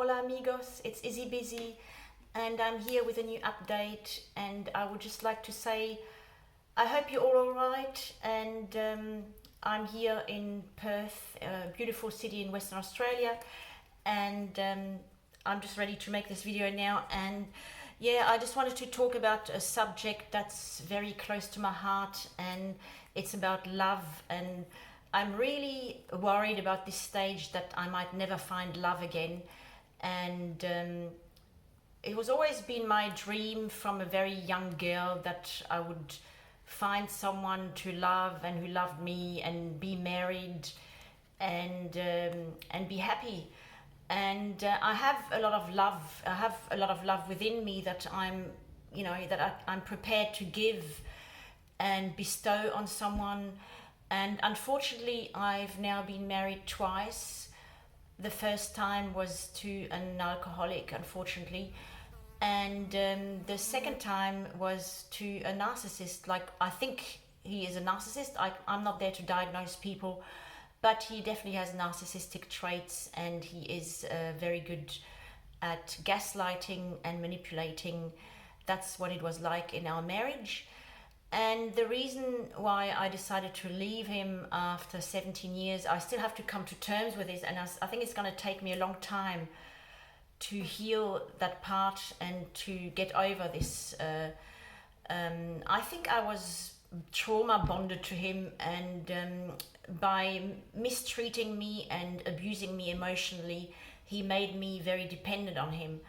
Hola amigos, it's Izzy Busy and I'm here with a new update, and I would just like to say I hope you're all alright, and I'm here in Perth, a beautiful city in Western Australia, and I'm just ready to make this video now. And yeah, I just wanted to talk about a subject that's very close to my heart, and it's about love. And I'm really worried about this stage that I might never find love again. And it was always been my dream from a very young girl that I would find someone to love and who loved me and be married and be happy. And I have a lot of love. I have a lot of love within me that I'm prepared to give and bestow on someone. And unfortunately, I've now been married twice. The first time was to an alcoholic, unfortunately, and the second time was to a narcissist. Like, I think he is a narcissist. I'm not there to diagnose people, but he definitely has narcissistic traits, and he is very good at gaslighting and manipulating. That's what it was like in our marriage. And the reason why I decided to leave him after 17 years, I still have to come to terms with this, and I think it's going to take me a long time to heal that part and to get over this. I think I was trauma bonded to him, and by mistreating me and abusing me emotionally, he made me very dependent on him,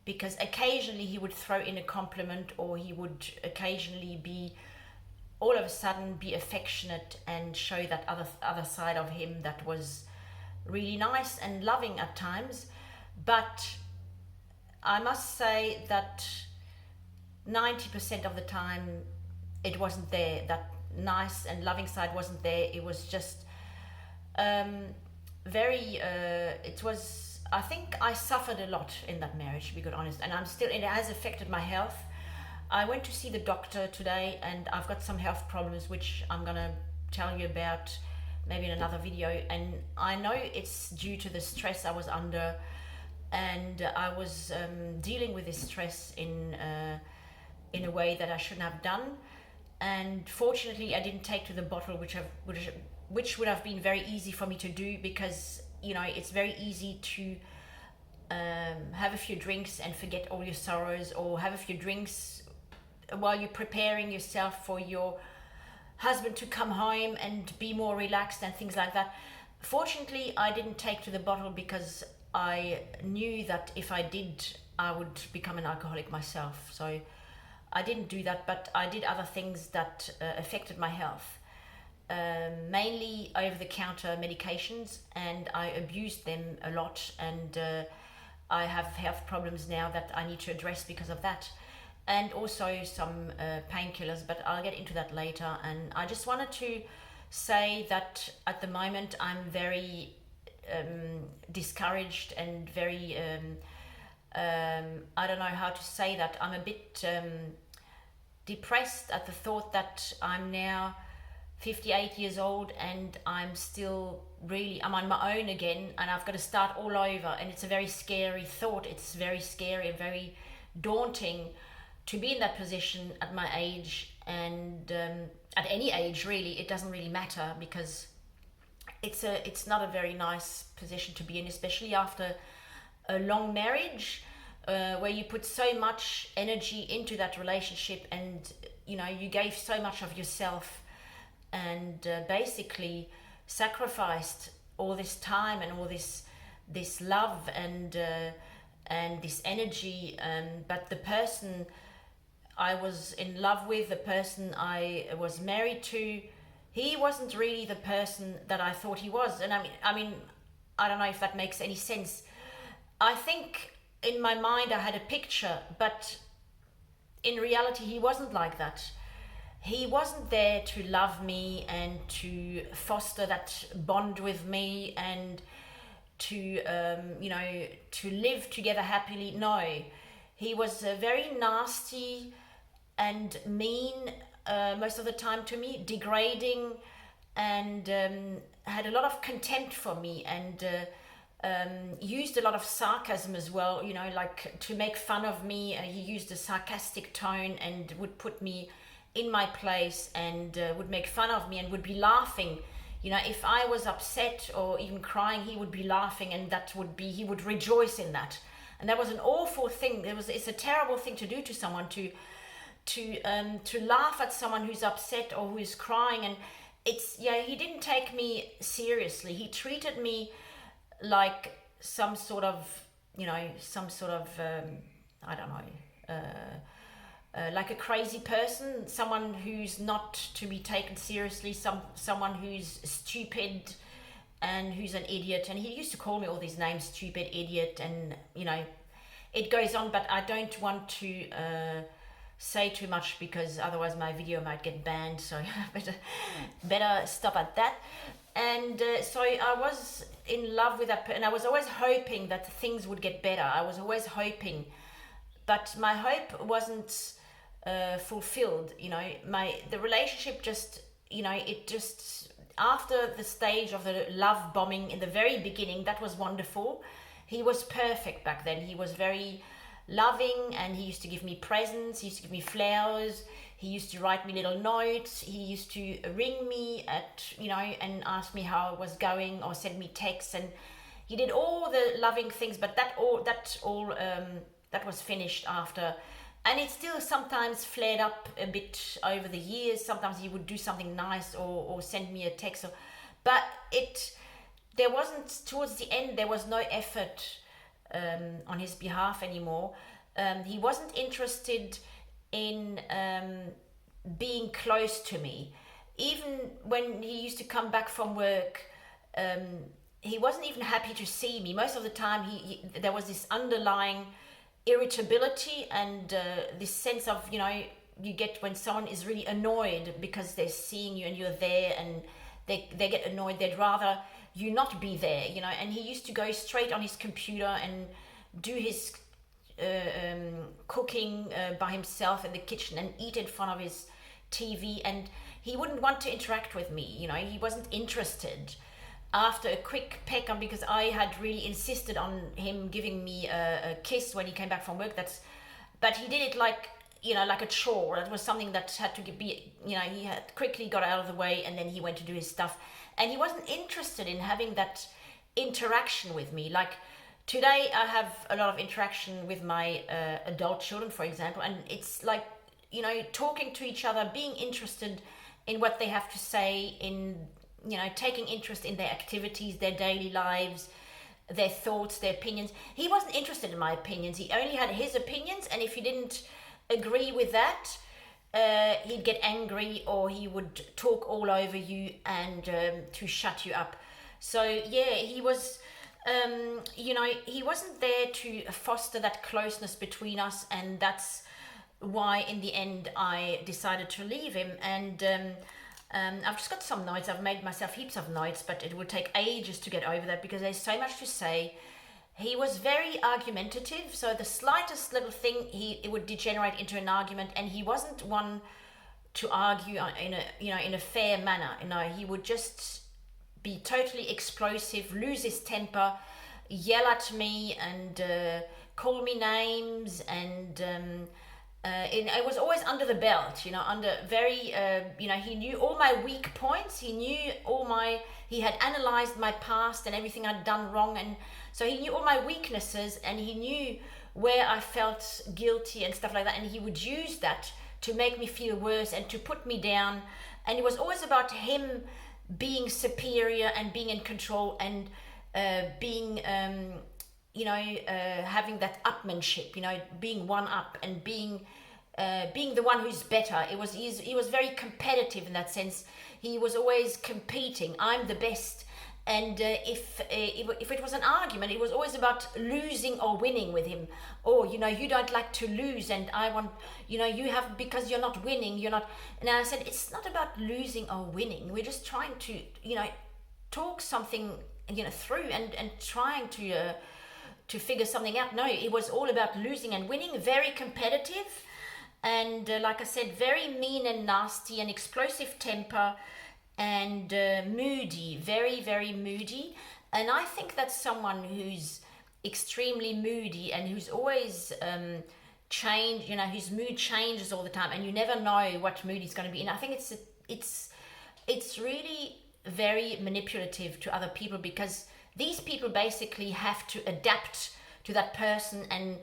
because occasionally he would throw in a compliment, or he would occasionally be all of a sudden be affectionate and show that other side of him that was really nice and loving at times. But I must say that 90% of the time it wasn't there. That nice and loving side wasn't there. It was just I think I suffered a lot in that marriage, to be quite honest, and it has affected my health. I went to see the doctor today, and I've got some health problems which I'm gonna tell you about maybe in another video. And I know it's due to the stress I was under, and I was dealing with this stress in a way that I shouldn't have done. And fortunately, I didn't take to the bottle, which would have been very easy for me to do, because it's very easy to have a few drinks and forget all your sorrows, or have a few drinks while you're preparing yourself for your husband to come home and be more relaxed and things like that. Fortunately, I didn't take to the bottle, because I knew that if I did, I would become an alcoholic myself. So I didn't do that, but I did other things that affected my health. Mainly over-the-counter medications, and I abused them a lot, and I have health problems now that I need to address because of that, and also some painkillers, but I'll get into that later. And I just wanted to say that at the moment I'm very discouraged and very I don't know how to say that. I'm a bit depressed at the thought that I'm now 58 years old, and I'm on my own again, and I've got to start all over. And it's a very scary thought. It's very scary and very daunting to be in that position at my age, and at any age really. It doesn't really matter, because it's not a very nice position to be in, especially after a long marriage, where you put so much energy into that relationship, and you gave so much of yourself, and basically sacrificed all this time and all this love and this energy. But the person I was in love with, the person I was married to, he wasn't really the person that I thought he was. And I mean, I don't know if that makes any sense. I think in my mind I had a picture, but in reality he wasn't like that. He wasn't there to love me and to foster that bond with me and to to live together happily. No, he was very nasty and mean most of the time to me, degrading, and had a lot of contempt for me, and used a lot of sarcasm as well, you know, like to make fun of me. He used a sarcastic tone and would put me in my place and would make fun of me and would be laughing. You know, if I was upset or even crying, he would be laughing, and he would rejoice in that. And that was an awful thing. It's a terrible thing to do to someone, to laugh at someone who's upset or who is crying. And he didn't take me seriously. He treated me like some sort of, I don't know, like a crazy person, someone who's not to be taken seriously, someone who's stupid and who's an idiot. And he used to call me all these names, stupid, idiot, and, you know, it goes on, but I don't want to say too much because otherwise my video might get banned, so better stop at that. And so I was in love with that, and I was always hoping that things would get better. I was always hoping, but my hope wasn't fulfilled. You know, the relationship just, you know, it just, after the stage of the love bombing in the very beginning, that was wonderful. He was perfect back then. He was very loving, and he used to give me presents, he used to give me flowers, he used to write me little notes, he used to ring me and ask me how I was going or send me texts, and he did all the loving things. But that was finished after, and it still sometimes flared up a bit over the years. Sometimes he would do something nice or send me a text, but there wasn't, towards the end, there was no effort on his behalf anymore. He wasn't interested in being close to me. Even when he used to come back from work, he wasn't even happy to see me. Most of the time, there was this underlying irritability and this sense of, you know, you get when someone is really annoyed because they're seeing you and you're there, and they get annoyed. They'd rather you not be there, you know. And he used to go straight on his computer and do his cooking by himself in the kitchen and eat in front of his TV, and he wouldn't want to interact with me, you know. He wasn't interested. After a quick peck on, because I had really insisted on him giving me a kiss when he came back from work, but he did it like, you know, like a chore. That was something that had to be, you know, he had quickly got out of the way, and then he went to do his stuff, and he wasn't interested in having that interaction with me. Like today I have a lot of interaction with my adult children, for example, and it's like, you know, talking to each other, being interested in what they have to say, in, you know, taking interest in their activities, their daily lives, their thoughts, their opinions. He wasn't interested in my opinions. He only had his opinions, and if he didn't agree with that, he'd get angry, or he would talk all over you and to shut you up. So yeah, he was, you know, he wasn't there to foster that closeness between us, and that's why in the end I decided to leave him. And I've just got some notes. I've made myself heaps of notes, but it would take ages to get over that because there's so much to say. He was very argumentative, so the slightest little thing, it would degenerate into an argument, and he wasn't one to argue in a fair manner. You know, he would just be totally explosive, lose his temper, yell at me, and call me names, and it was always under the belt, you know, under very, you know, he knew all my weak points. He knew he had analyzed my past and everything I'd done wrong. And so he knew all my weaknesses, and he knew where I felt guilty and stuff like that. And he would use that to make me feel worse and to put me down. And it was always about him being superior and being in control and being, you know, having that upmanship, you know, being one up and being the one who's better. He was very competitive in that sense. He was always competing. I'm the best. And if it was an argument, it was always about losing or winning with him. Or, you know, you don't like to lose, and I want, you know, you have, because you're not winning, you're not. And I said, it's not about losing or winning. We're just trying to, you know, talk something, you know, through and trying to figure something out. No, it was all about losing and winning, very competitive. And like I said, very mean and nasty and explosive temper, and moody, very, very moody. And I think that's someone who's extremely moody and who's always whose mood changes all the time, and you never know what mood he's going to be in. I think it's really very manipulative to other people, because these people basically have to adapt to that person and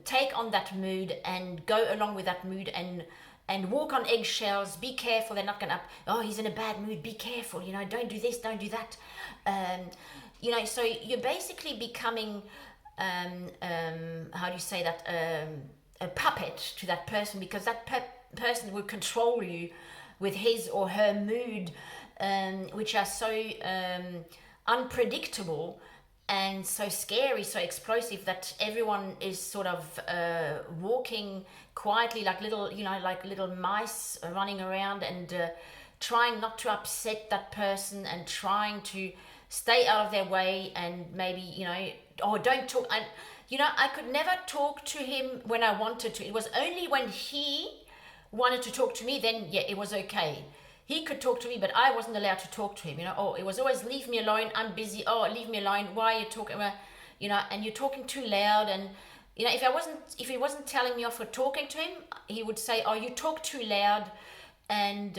take on that mood and go along with that mood and walk on eggshells. Be careful, they're not going to, oh, he's in a bad mood, be careful, don't do this, don't do that. So you're basically becoming, how do you say that, a puppet to that person, because that person will control you with his or her mood, which are so unpredictable and so scary, so explosive, that everyone is sort of walking quietly like little mice running around, and trying not to upset that person and trying to stay out of their way, and maybe, don't talk. And, I could never talk to him when I wanted to. It was only when he wanted to talk to me, then, yeah, it was okay. He could talk to me, but I wasn't allowed to talk to him, it was always, leave me alone, I'm busy, leave me alone, why are you talking, and you're talking too loud. And, if he wasn't telling me off for talking to him, he would say, oh, you talk too loud, and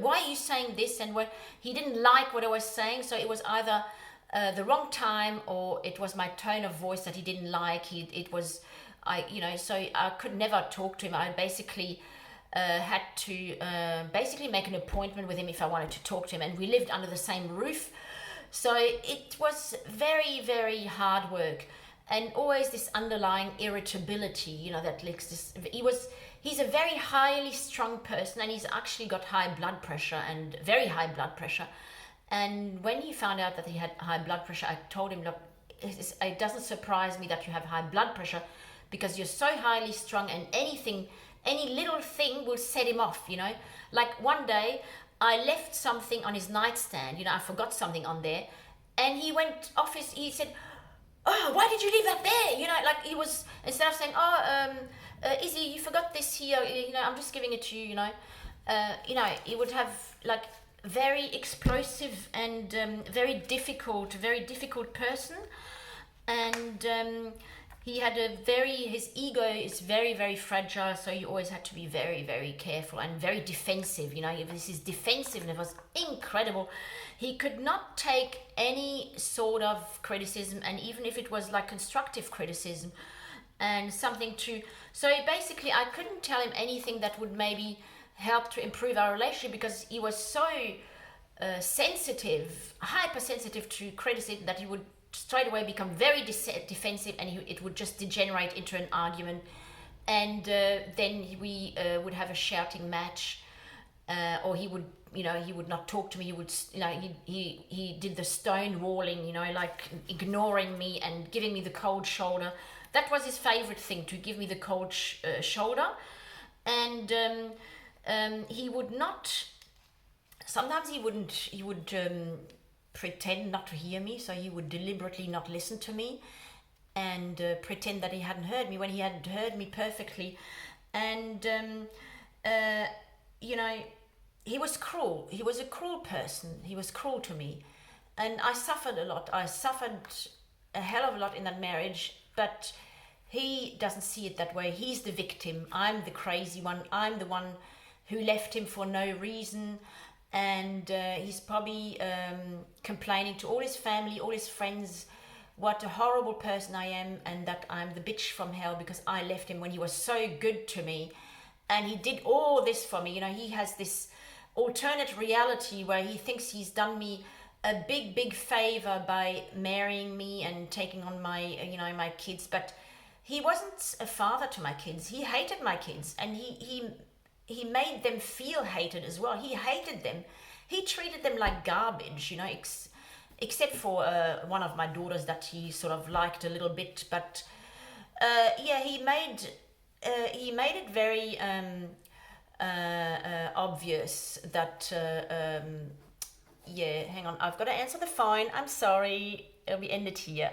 why are you saying this? And he didn't like what I was saying, so it was either the wrong time, or it was my tone of voice that he didn't like. So I could never talk to him. I basically had to basically make an appointment with him if I wanted to talk to him, and we lived under the same roof, so it was very, very hard work, and always this underlying irritability, that leaks this. He's a very highly strung person, and he's actually got high blood pressure, and very high blood pressure. And when he found out that he had high blood pressure, I told him, look, it doesn't surprise me that you have high blood pressure, because you're so highly strung, and any little thing will set him off, Like one day, I left something on his nightstand, I forgot something on there, and he went off he said, oh, why did you leave that there? Like he was, instead of saying, Izzy, you forgot this here, I'm just giving it to you, he would have, like, very explosive and very difficult person. And his ego is very, very fragile, so you always had to be very, very careful and very defensive. His defensiveness was incredible. He could not take any sort of criticism, and even if it was like constructive criticism and something so basically I couldn't tell him anything that would maybe help to improve our relationship, because he was so sensitive, hypersensitive to criticism, that he would straight away become very defensive, and it would just degenerate into an argument, and then we would have a shouting match, or he would not talk to me. He would, he did the stonewalling, like ignoring me and giving me the cold shoulder. That was his favorite thing, to give me the cold shoulder. And he would not, sometimes he would pretend not to hear me, so he would deliberately not listen to me, and pretend that he hadn't heard me when he had heard me perfectly. And he was cruel. He was a cruel person. He was cruel to me, and I suffered a lot. I suffered a hell of a lot in that marriage, but he doesn't see it that way. He's the victim. I'm the crazy one. I'm the one who left him for no reason. And he's probably complaining to all his family, all his friends, what a horrible person I am, and that I'm the bitch from hell because I left him when he was so good to me. And he did all this for me. He has this alternate reality where he thinks he's done me a big, big favor by marrying me and taking on my, my kids. But he wasn't a father to my kids. He hated my kids, and he made them feel hated as well. He hated them. He treated them like garbage, except for one of my daughters that he sort of liked a little bit. But he made it very obvious that, hang on, I've got to answer the phone. I'm sorry. We end it here.